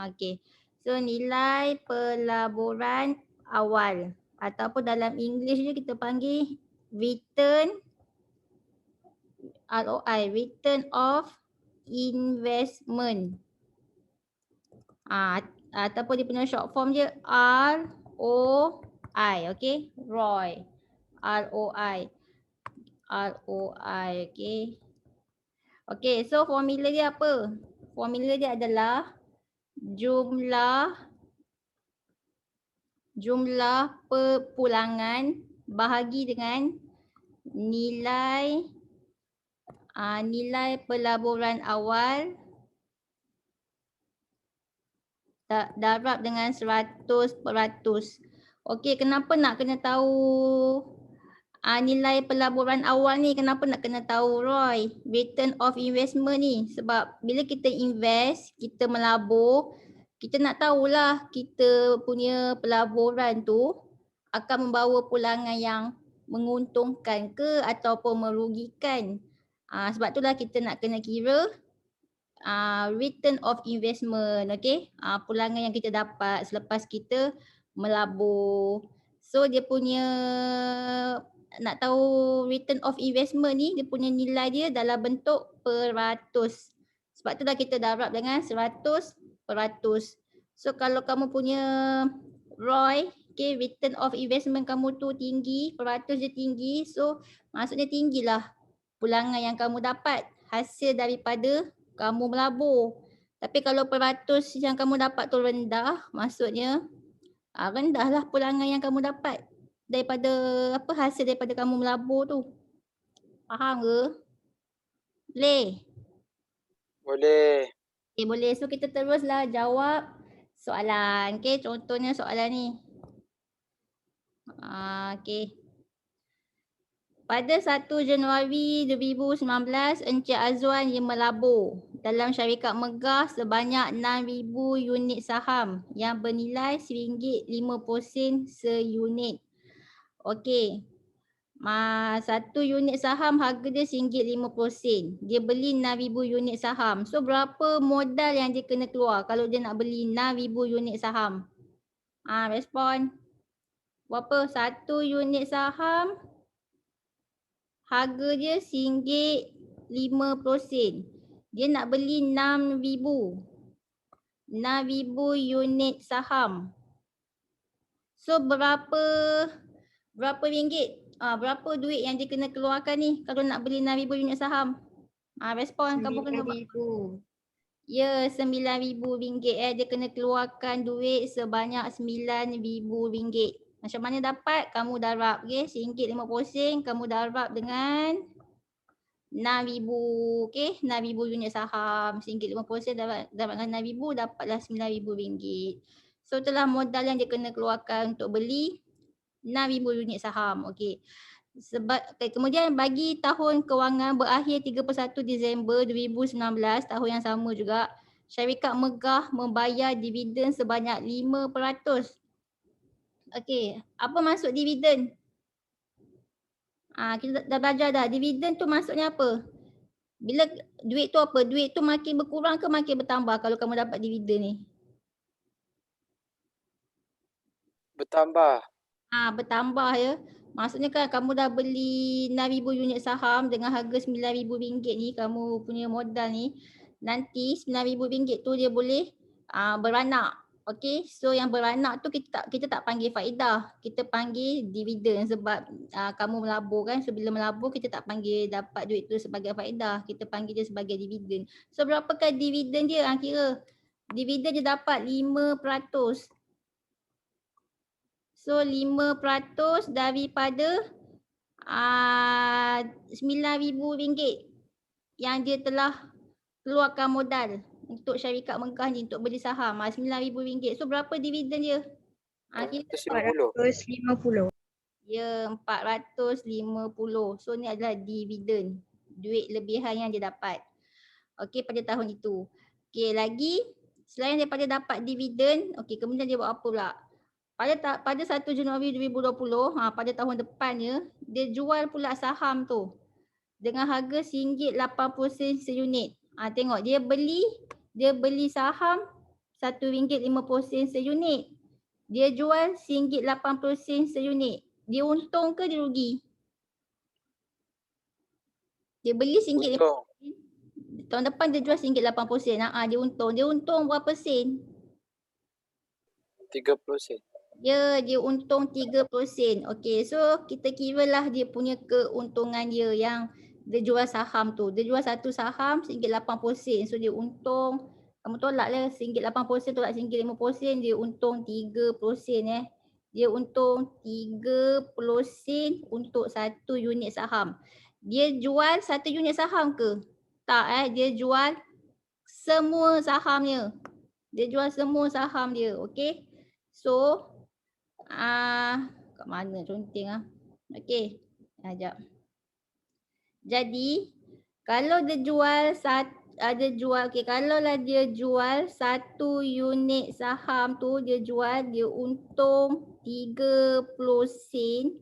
Okey. So nilai pelaburan awal ataupun dalam English ni kita panggil return ROI, return of investment. Ataupun dia punya short form dia ROI, okey? ROI. ROI. ROI, okey. Okey, so formula dia apa? Formula dia adalah jumlah perpulangan bahagi dengan nilai nilai pelaburan awal darab dengan 100%. Okey, kenapa nak kena tahu nilai pelaburan awal ni? Kenapa nak kena tahu ROI, return of investment ni? Sebab bila kita invest, kita melabur, kita nak tahulah kita punya pelaburan tu akan membawa pulangan yang menguntungkan ke ataupun merugikan. Sebab itulah kita nak kena kira return of investment, okey? Pulangan yang kita dapat selepas kita melabur. So dia punya, nak tahu return of investment ni, dia punya nilai dia dalam bentuk peratus. Sebab itulah kita darab dengan 100%. So kalau kamu punya ROI, okay, return of investment kamu tu tinggi, peratus dia tinggi, so maksudnya tinggilah pulangan yang kamu dapat hasil daripada kamu melabur. Tapi kalau peratus yang kamu dapat tu rendah, maksudnya rendahlah pulangan yang kamu dapat daripada hasil daripada kamu melabur tu. Faham ke? Boleh? Boleh. Okay, boleh. So kita teruslah jawab soalan. Okay, contohnya soalan ni. Okay. Pada 1 Januari 2019, Encik Azwan yang melabur dalam syarikat megah sebanyak 6,000 unit saham yang bernilai RM1.50 seunit. Okey. 1 unit saham harga dia RM1.50. Dia beli 6,000 unit saham. So berapa modal yang dia kena keluar kalau dia nak beli 6,000 unit saham? Respon. Berapa? 1 unit saham harga dia RM1.50. Dia nak beli 6,000 unit saham. So berapa ringgit? Berapa duit yang dia kena keluarkan ni kalau nak beli 6,000 unit saham? Respon kamu kena buat. Ya, RM9,000. Dia kena keluarkan duit sebanyak RM9,000. Macam mana dapat? Kamu darab, okey, RM1.50 kamu darab dengan 6,000, okey, 6,000 unit saham. RM1.50 darab dengan 6,000 dapatlah RM9,000. So itulah modal yang dia kena keluarkan untuk beli 6,000 unit saham. Okey. Kemudian bagi tahun kewangan berakhir 31 Disember 2019, tahun yang sama juga, syarikat megah membayar dividen sebanyak 5%. Okey, apa maksud dividen? Kita dah belajar dah. Dividen tu maksudnya apa? Bila duit tu apa? Duit tu makin berkurang ke makin bertambah kalau kamu dapat dividen ni? Bertambah. Bertambah ya. Maksudnya kan kamu dah beli 6,000 unit saham dengan harga RM9,000 ni, kamu punya modal ni, nanti RM9,000 tu dia boleh beranak. Okey, so yang beranak tu kita tak panggil faedah, kita panggil dividen sebab kamu melabur kan. So bila melabur kita tak panggil dapat duit tu sebagai faedah, kita panggil dia sebagai dividen. So berapakah dividen dia? Kira dividen dia dapat 5%. So 5% daripada RM9,000 yang dia telah keluarkan modal untuk syarikat megah ni untuk beli saham, RM9,000. So berapa dividen dia? RM450. Ya, RM450. So ni adalah dividen, duit lebihan yang dia dapat. Okey, pada tahun itu. Okey, lagi selain daripada dapat dividen, okey, kemudian dia buat apa pula? Pada 1 Januari 2020, pada tahun depannya, dia jual pula saham tu dengan harga RM1.80 seunit. Tengok dia beli saham RM1.50 seunit. Dia jual RM1.80 seunit. Dia untung ke dia rugi? Dia beli RM1.50. Untung. Tahun depan dia jual RM1.80. Dia untung. Dia untung berapa sen? 30 sen. Dia untung 30 sen. Okey, so kita kiralah dia punya keuntungan dia yang dia jual saham tu. Dia jual satu saham RM1.80. So dia untung, kamu tolak lah RM1.80 tolak RM1.50, dia untung 30 sen Dia untung 30 sen untuk satu unit saham. Dia jual satu unit saham ke? Tak dia jual semua sahamnya. Dia jual semua saham dia, okey? So kat mana conteng okey. Sekejap. Jadi kalau dia jual kalaulah dia jual satu unit saham tu dia untung 30 sen.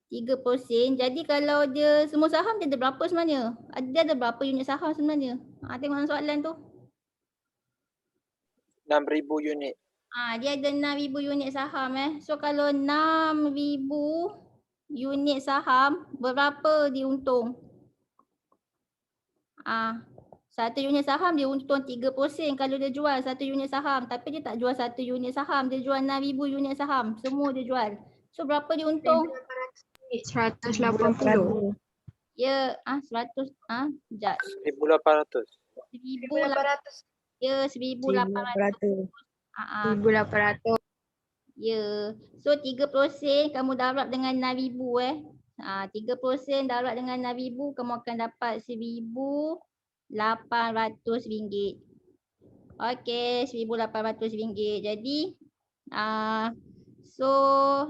30 sen. Jadi kalau dia semua saham dia ada berapa sebenarnya? Dia ada berapa unit saham sebenarnya? Tengok dalam soalan tu. 6,000 unit. Dia ada 6,000 unit saham So kalau 6,000 unit saham, berapa dia untung? Satu unit saham dia untung 30 sen kalau dia jual satu unit saham. Tapi dia tak jual satu unit saham, dia jual 6,000 unit saham. Semua dia jual. So berapa dia untung? 180. Ya, 100, sekejap. 1,800. 1,800. Ya, 1,800. 1,800. Ya. So 30 sen kamu darab dengan 6,000 30 sen darab dengan 6,000 kamu akan dapat RM1,800. Okey, RM1,800. Jadi so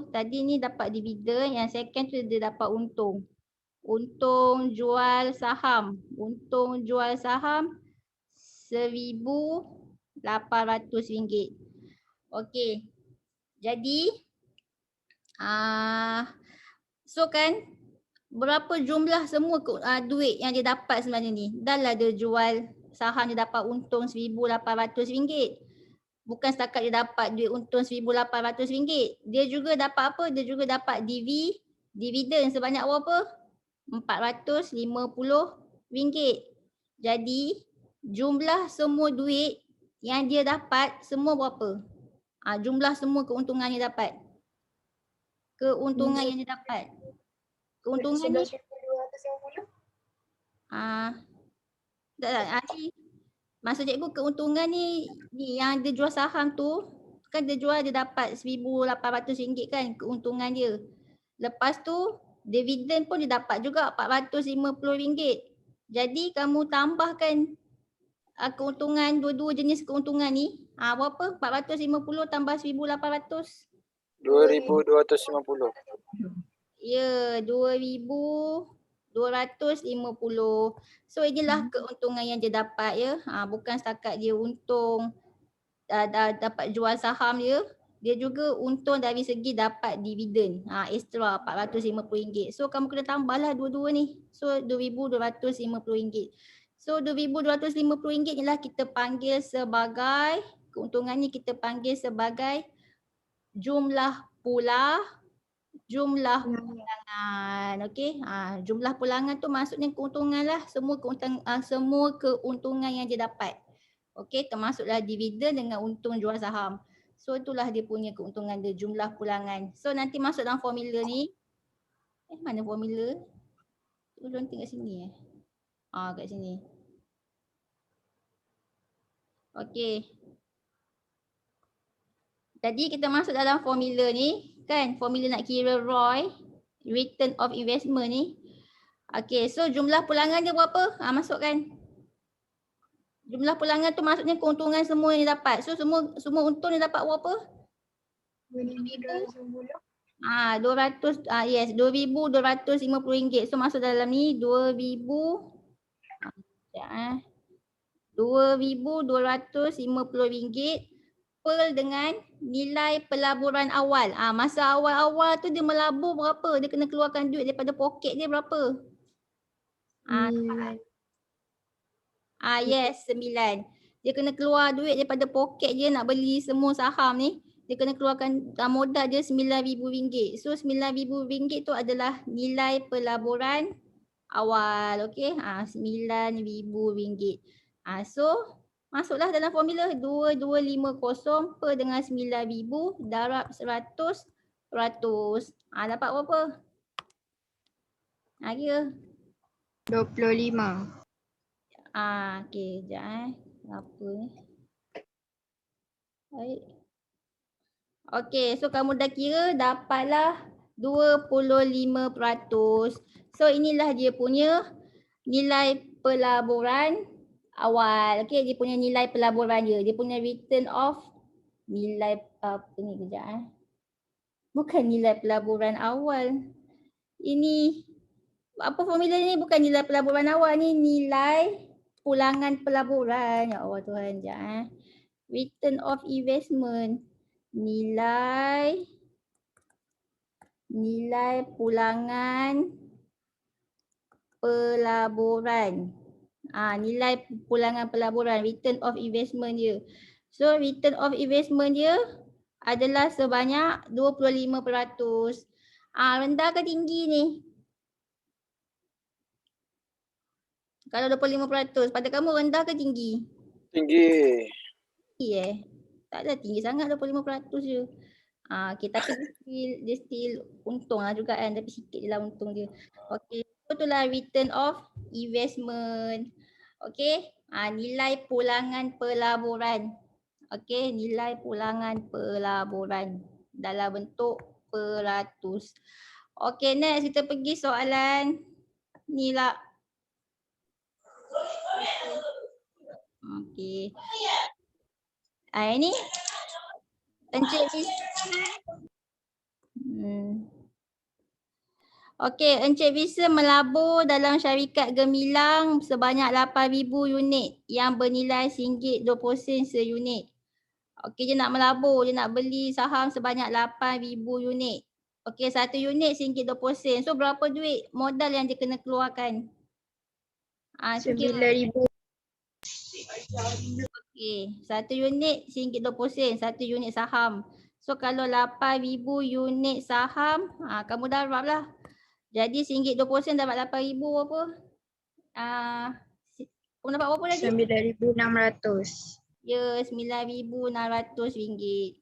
tadi ni dapat dividen, yang second tu dia dapat untung. Untung jual saham. Untung jual saham RM1,800. Okey. Jadi so kan berapa jumlah semua duit yang dia dapat sebenarnya ni? Dah lah dia jual saham dia dapat untung RM1,800. Bukan setakat dia dapat duit untung RM1,800. Dia juga dapat apa? Dia juga dapat dividen sebanyak berapa? RM450. Jadi jumlah semua duit yang dia dapat semua berapa? Jumlah semua keuntungan yang dapat. Keuntungan yang dia dapat. Keuntungan ni 11,250. ni maksud cikgu keuntungan ni yang dia jual saham tu kan dia jual dia dapat RM1,800 kan keuntungan dia. Lepas tu dividen pun dia dapat juga RM450. Jadi kamu tambahkan keuntungan dua-dua jenis keuntungan ni berapa? 450 tambah 1,800. 2,250. Ya, 2,250. So inilah keuntungan yang dia dapat ya. Bukan setakat dia untung dapat jual saham dia, dia juga untung dari segi dapat dividen extra RM450. So kamu kena tambahlah dua-dua ni. So RM2,250. So RM2,250 ni lah kita panggil sebagai, keuntungan ni kita panggil sebagai jumlah pulangan. Okey. Jumlah pulangan tu maksudnya keuntungan lah, semua keuntungan yang dia dapat. Okey, termasuklah dividen dengan untung jual saham. So itulah dia punya keuntungan dia, jumlah pulangan. So nanti masuk dalam formula ni. Mana formula? Tolong tengok sini kat sini. Okey. Tadi kita masuk dalam formula ni kan, formula nak kira ROI, return of investment ni. Okey, so jumlah pulangan dia berapa? Masukkan. Jumlah pulangan tu maksudnya keuntungan semua yang dia dapat. So semua untung dia dapat berapa? 200. Yes, RM2,250. So masuk dalam ni RM2,250 per dengan nilai pelaburan awal. Masa awal-awal tu dia melabur berapa? Dia kena keluarkan duit daripada poket dia berapa? 9. Yes, 9. dia kena keluar duit daripada poket dia nak beli semua saham ni. Dia kena keluarkan modal dia RM9,000. So RM9,000 tu adalah nilai pelaburan awal. Okey. RM9,000. So masuklah dalam formula 2250 per dengan 9,000 darab 100%. Dapat berapa? Kira. 25. Okey, sekejap apa ni? Baik. Okey, so kamu dah kira dapatlah 25%. So inilah dia punya nilai pelaburan awal. Okey, dia punya nilai pelaburan dia. Dia punya return of nilai apa ni kejap Bukan nilai pelaburan awal. Ini apa formula ni? Bukan nilai pelaburan awal ni, nilai pulangan pelaburan. Ya Allah Tuhan, sekejap Return of investment. Nilai pulangan pelaburan. Nilai pulangan pelaburan, return of investment dia. So return of investment dia adalah sebanyak 25%. Rendah ke tinggi ni? Kalau 25%, pada kamu rendah ke tinggi? Tinggi. Tinggi Tak ada tinggi sangat 25% je. Okay, tapi dia still untung lah juga kan, tapi sikit je lah untung dia. Okay, itulah return of investment. Okay, nilai pulangan pelaburan. Okay, nilai pulangan pelaburan dalam bentuk peratus. Okay, next kita pergi soalan ni lah. Okay. Ini Encik Okey, Encik bisa melabur dalam syarikat gemilang sebanyak 8,000 unit yang bernilai RM20 seunit. Okey, dia nak melabur, dia nak beli saham sebanyak 8,000 unit. Okey, satu unit RM20. So berapa duit modal yang dia kena keluarkan? 9,000. Okey, satu unit RM20, satu unit saham. So kalau 8,000 unit saham, kamu darab lah. Jadi RM20 dapat 8,000 berapa? Kamu dapat berapa lagi? 9,600. Ya, RM9,600.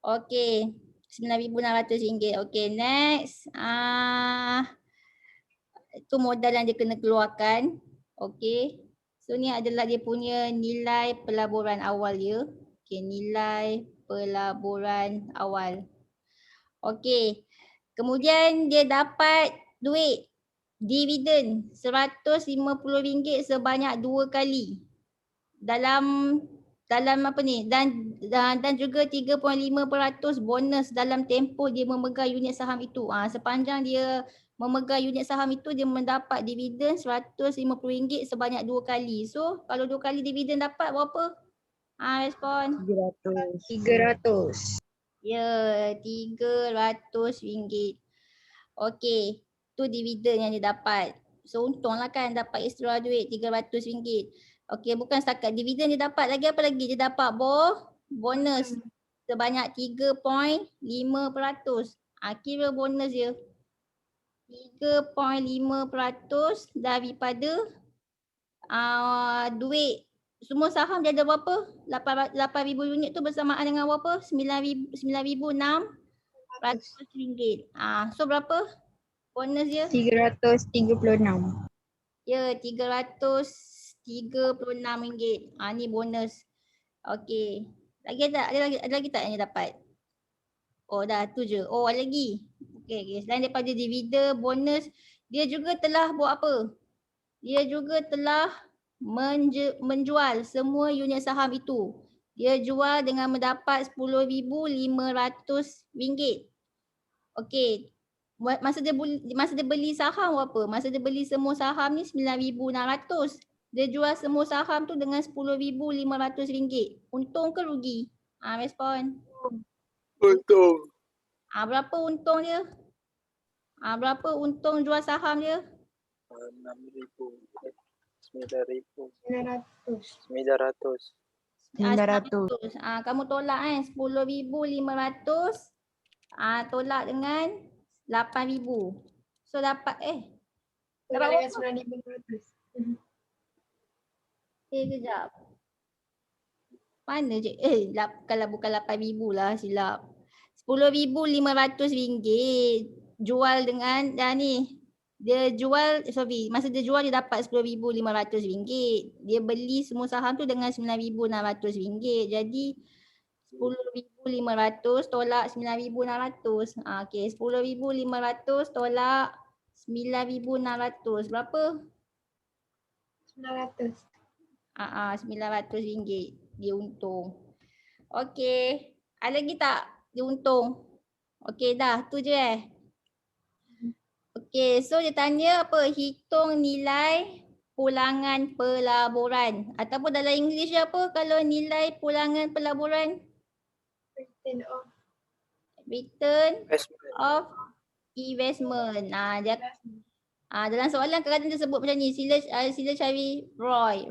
Okey, RM9,600. Okey, next. Itu modal yang dia kena keluarkan. Okey. So ni adalah dia punya nilai pelaburan awal dia. Okey, nilai pelaburan awal. Okey. Kemudian dia dapat duit dividen RM150 sebanyak 2 kali. Dalam apa ni? Dan juga 3.5% bonus dalam tempoh dia memegang unit saham itu. Sepanjang dia memegang unit saham itu, dia mendapat dividen RM150 sebanyak 2 kali. So kalau 2 kali dividen dapat berapa? Respon. 300. Ya, RM300. Okey, tu dividen yang dia dapat. So untunglah kan dapat extra duit RM300. Okey, bukan setakat dividen dia dapat lagi, apa lagi? Dia dapat bonus sebanyak 3.5%. Kira bonus dia 3.5% daripada duit. Semua saham dia ada berapa? 8,000 unit tu bersamaan dengan berapa? RM9,600. So berapa bonus dia? 336. Ya, RM336. Ni bonus. Okey. Lagi tak? Ada lagi tak yang dia dapat? Oh, dah tu je. Oh, ada lagi. Okey. Selain daripada dividen, bonus, dia juga telah buat apa? Dia juga telah menjual semua unit saham itu. Dia jual dengan mendapat RM10,500. Okey. Masa dia beli saham berapa? Masa dia beli semua saham ni RM9,600. Dia jual semua saham tu dengan RM10,500. Untung ke rugi? Respon. Untung. Berapa untung dia? Berapa untung jual saham dia? 6,000. 9,000. 900. 900. 900. Kamu tolak kan 10,500. Tolak dengan 8,000. So dapat dapat Dengan berapa? 9,500. Kejap. Mana je? Kalau bukan 8,000 lah silap. RM10,500 jual dengan ni. Dia jual, masa dia jual dia dapat RM10,500. Dia beli semua saham tu dengan RM9,600. Jadi RM10,500 tolak RM9,600. Okey, RM10,500 tolak RM9,600. Berapa? 900. RM900 dia untung. Okey, ada lagi tak dia untung? Okey dah, tu je Okey, so dia tanya apa? Hitung nilai pulangan pelaburan. Ataupun dalam English apa kalau nilai pulangan pelaburan? Return of Return Investment. of investment. Dalam soalan kadang-kadang dia sebut macam ni, sila cari Roy.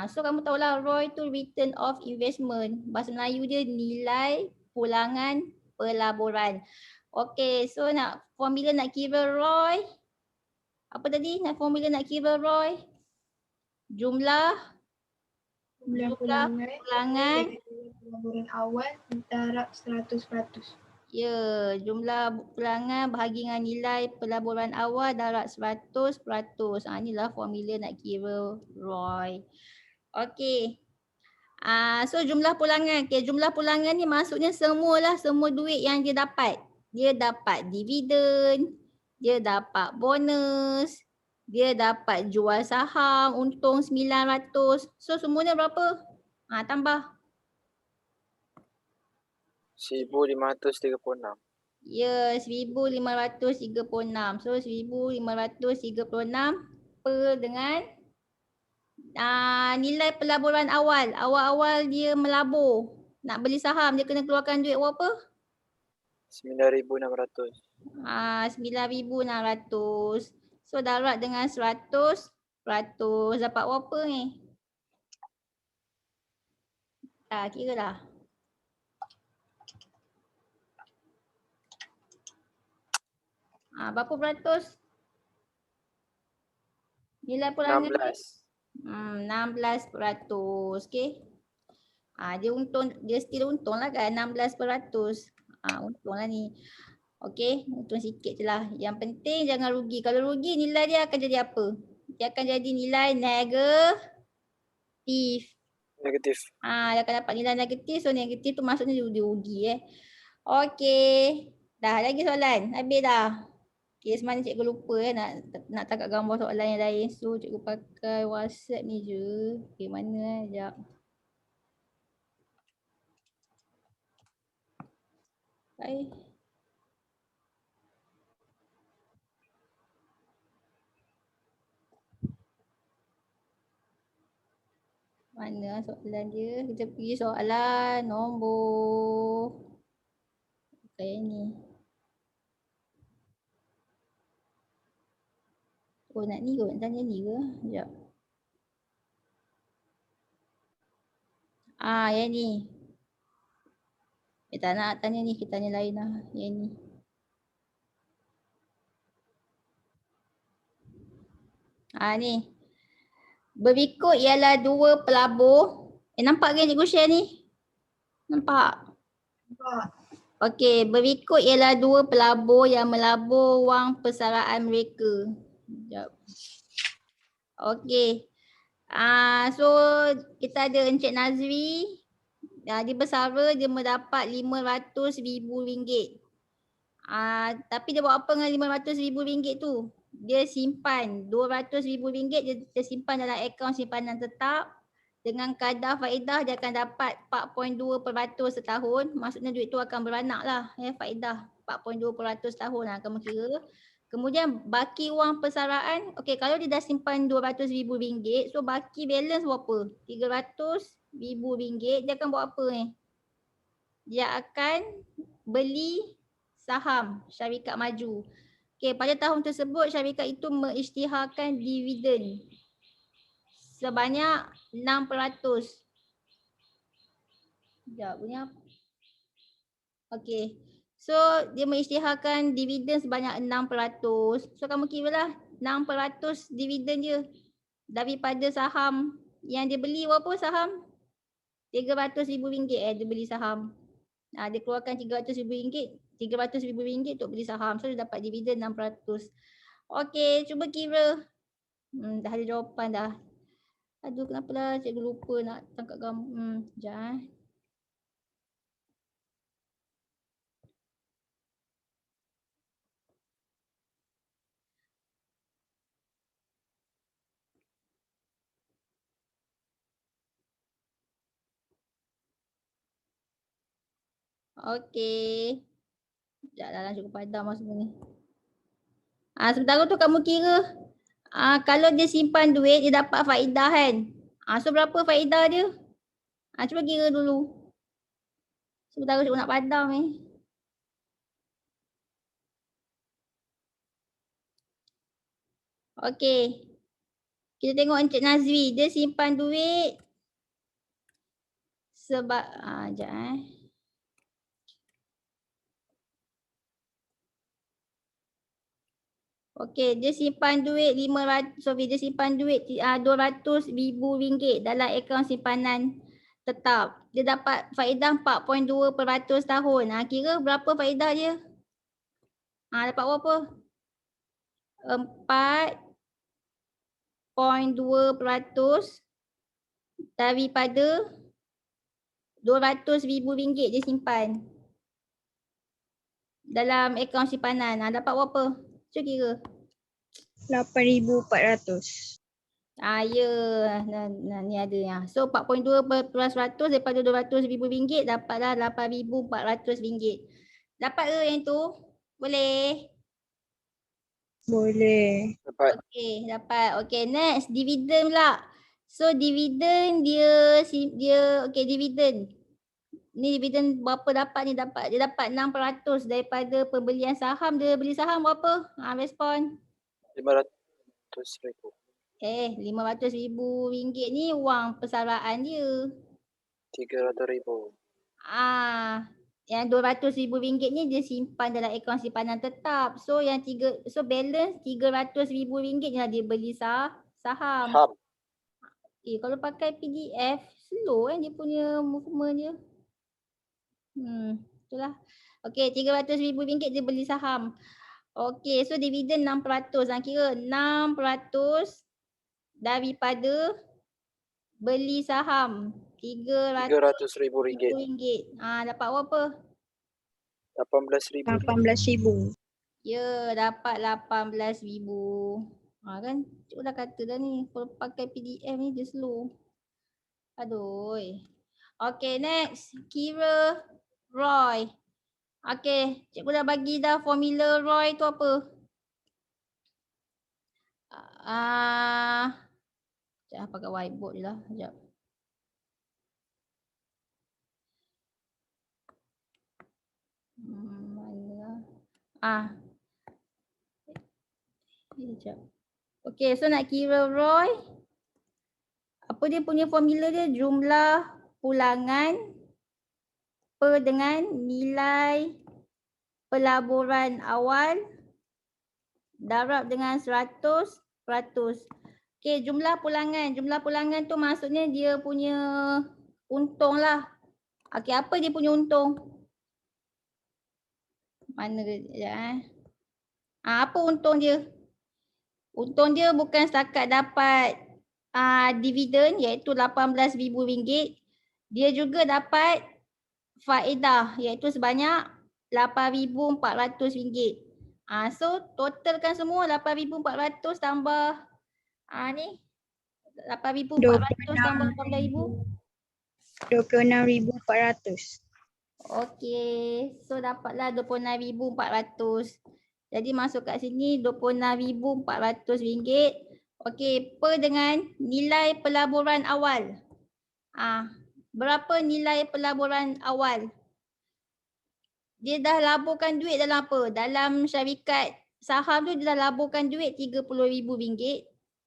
So kamu tahulah Roy tu return of investment. Bahasa Melayu dia nilai pulangan pelaburan. Okey, so formula nak kira Roy. Apa tadi? Formula nak kira Roy? Jumlah pulangan pelaburan awal darab 100%. Ya, jumlah pulangan bahagi dengan nilai pelaburan awal darab 100%. Inilah formula nak kira Roy. Okey. So jumlah pulangan. Okay, jumlah pulangan ni maksudnya semua duit yang dia dapat. Dia dapat dividen, dia dapat bonus, dia dapat jual saham untung 900. So semuanya berapa? Tambah. 1,536. Ya, 1,536. So 1,536 per dengan nilai pelaburan awal. Awal-awal dia melabur. Nak beli saham dia kena keluarkan duit berapa? 9,600. 9,600. So darab dengan 100%. Dapat berapa ni? Kira dah. Berapa peratus? Nilai pulangan 16. 16%. Okay. Dia still untung lah kan 16%. Untung lah ni. Okay, untung sikit je lah. Yang penting jangan rugi. Kalau rugi nilai dia akan jadi apa? Dia akan jadi nilai negatif. Dia akan dapat nilai negatif. So negatif tu maksudnya dia rugi Okay. Dah lagi soalan? Habis dah? Okay, semalam cikgu lupa nak tangkap gambar soalan yang lain. So cikgu pakai WhatsApp ni je. Okay, mana sekejap. Baik. Mana soalan dia? Kita pergi soalan nombor. Kayak ni. Nak ni kot, nak tanya ni ke? Sekejap. Yang ni. Tak nak tanya ni, kita tanya lain lah. Yang ni. Ni. Berikut ialah dua pelabur. Nampak ke cikgu share ni? Nampak? Nampak. Okey, berikut ialah dua pelabur yang melabur wang persaraan mereka. Sekejap. Okey. So kita ada Encik Nazri. Dia bersara dia mendapat RM500,000. Tapi dia buat apa dengan RM500,000 tu? Dia simpan RM200,000 dia simpan dalam akaun simpanan tetap. Dengan kadar faedah dia akan dapat 4.2% setahun. Maksudnya duit tu akan beranak lah faedah 4.2% setahun lah kamu kira. Kemudian baki wang persaraan, okey kalau dia dah simpan RM200,000, so baki balance berapa? RM300,000. Dia akan buat apa ni? Dia akan beli saham syarikat maju. Okey, pada tahun tersebut syarikat itu mengisytiharkan dividen sebanyak 6%. Sekejap, bunyi apa? Okey. So, dia mengisytiharkan dividen sebanyak 6%. So, kamu kira lah 6% dividen dia daripada saham yang dia beli berapa saham? RM300,000 dia beli saham. Dia keluarkan RM300,000, RM300,000 untuk beli saham. So, dia dapat dividen 6%. Okey, cuba kira. Dah ada jawapan dah. Aduh, kenapa lah cikgu lupa nak tangkap gambar. Sekejap. Okey. Sekejap dalam cukup padam lah semua ni. Sementara tu kamu kira. Kalau dia simpan duit, dia dapat faedah kan. So berapa faedah dia? Cuba kira dulu. Sementara cikgu nak padam ni. Okey. Kita tengok Encik Nazwi. Dia simpan duit. Sebab, sekejap Okey, dia simpan duit dia simpan duit RM200,000 dalam akaun simpanan tetap. Dia dapat faedah 4.2% tahun. Kira berapa faedah dia? Dapat berapa? 4.2% daripada RM200,000 dia simpan dalam akaun simpanan. Dapat berapa? Cuba kira. 8,400. Ya, ni ada ya. So 4.2% daripada RM200,000 dapatlah RM8,400. Dapat ke yang tu? Boleh? Boleh. Dapat. Okey, dapat. Okey, next dividen pula. So dividen dia okey dividen. Ni dividen berapa dapat ni dia dapat 6% daripada pembelian saham. Dia beli saham berapa? Respon. RM500,000. RM500,000 ni wang persaraan dia. RM300,000. Yang RM200,000 ni dia simpan dalam akaun simpanan tetap. So balance RM300,000 je lah dia beli saham. Kalau pakai PDF slow kan dia punya movement dia. Itulah. Okey, RM300,000 dia beli saham. Okey, so dividen 6%. Kira 6% daripada beli saham RM300,000. Dapat berapa? RM18,000. 18,000. Ya, dapat RM18,000. Kan cikgu dah kata dah ni kalau pakai PDF ni dia slow. Aduh. Okey, next. Kira ROI. Okey, cikgu dah bagi dah formula ROI tu apa? Sekejap pakai whiteboard je lah. Sekejap. Mana lah. Sekejap. Okey, so nak kira ROI. Apa dia punya formula dia? Jumlah pulangan per dengan nilai pelaburan awal darab dengan 100%. Okey, jumlah pulangan. Jumlah pulangan tu maksudnya dia punya untung lah. Okey, apa dia punya untung? Mana dia? Apa untung dia? Untung dia bukan setakat dapat dividen iaitu RM18,000. Dia juga dapat faedah iaitu sebanyak RM8,400. So totalkan semua RM8,400 tambah ni RM8,400 tambah RM18,000. RM26,400. Okey, so dapatlah RM26,400. Jadi masuk kat sini RM26,400. Okey, per dengan nilai pelaburan awal. Berapa nilai pelaburan awal? Dia dah laburkan duit dalam apa? Dalam syarikat saham tu dia dah laburkan duit RM30,000.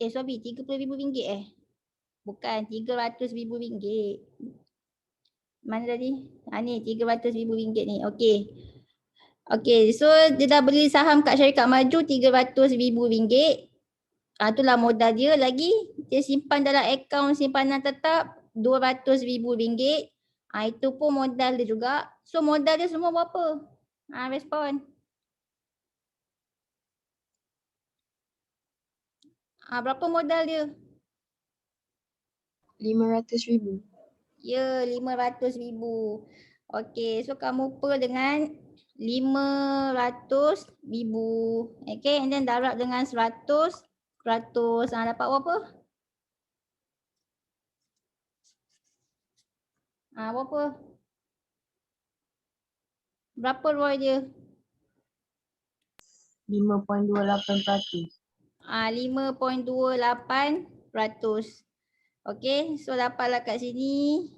RM30,000. Bukan RM300,000. Mana tadi? Ni RM300,000 ni. Okey. Okey, so dia dah beli saham kat syarikat maju RM300,000. Itulah modal dia lagi. Dia simpan dalam akaun simpanan tetap RM200,000. Itu pun modal dia juga. So modal dia semua berapa? Respon. Berapa modal dia? 500,000. Ya, RM500,000. Okey, so kamu per dengan RM500,000. Okay, and then darab dengan 100. Dapat berapa? Berapa? Berapa ROI dia? 5.28%. 5.28%. Okey, so dapatlah kat sini.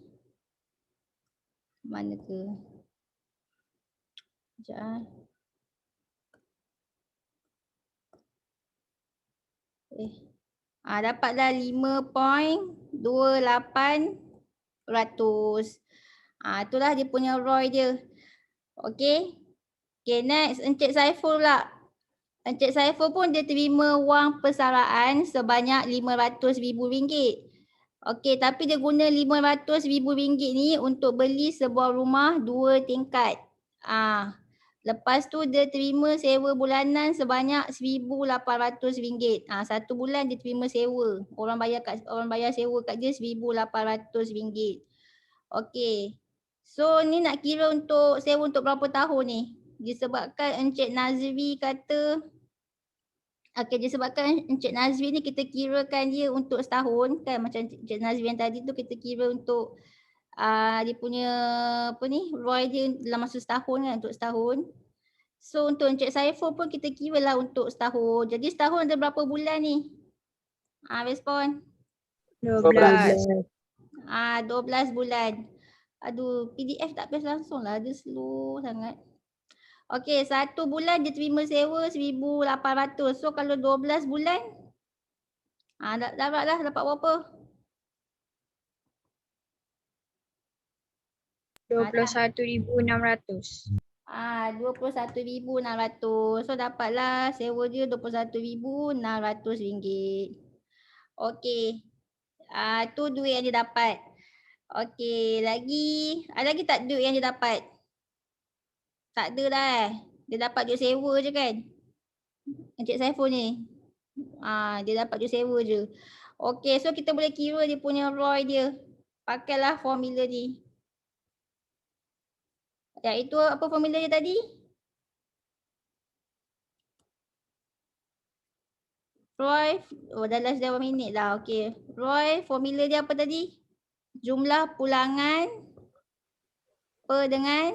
Mana ke? Sekejap. Dapatlah 5.28%. Itulah dia punya ROI dia. Okey. Okay, next Encik Saiful pula. Encik Saiful pun dia terima wang persaraan sebanyak RM500,000. Okey, tapi dia guna RM500,000 ni untuk beli sebuah rumah 2 tingkat. Lepas tu dia terima sewa bulanan sebanyak RM1,800. Satu bulan dia terima sewa. Orang bayar sewa kat dia RM1,800. Okey. So ni nak kira untuk sewa untuk berapa tahun ni? Disebabkan Encik Nazri kata, disebabkan Encik Nazri ni kita kirakan dia untuk setahun kan, macam Encik Nazri yang tadi tu kita kira untuk dia punya ROI dia dalam masa setahun kan, untuk setahun. So untuk Encik Saiful pun kita kira lah untuk setahun. Jadi setahun ada berapa bulan ni? Respon. 12. 12 bulan. Aduh, PDF tak press langsung lah, dia slow sangat. Okey, 1 bulan dia terima sewa RM1,800. So kalau 12 bulan, dapat berapa? 21,600. 21,600. So dapatlah sewa dia RM21,600. Okey. Tu duit yang dia dapat. Okey, ada lagi tak duit yang dia dapat? Tak ada dah Dia dapat duit sewa je kan? Encik Saiful ni. Dia dapat duit sewa je. Okey, so kita boleh kira dia punya ROI dia. Pakailah formula ni. Iaitu apa formula dia tadi? ROI, dah last 2 minit lah. Okey. ROI, formula dia apa tadi? Jumlah pulangan per dengan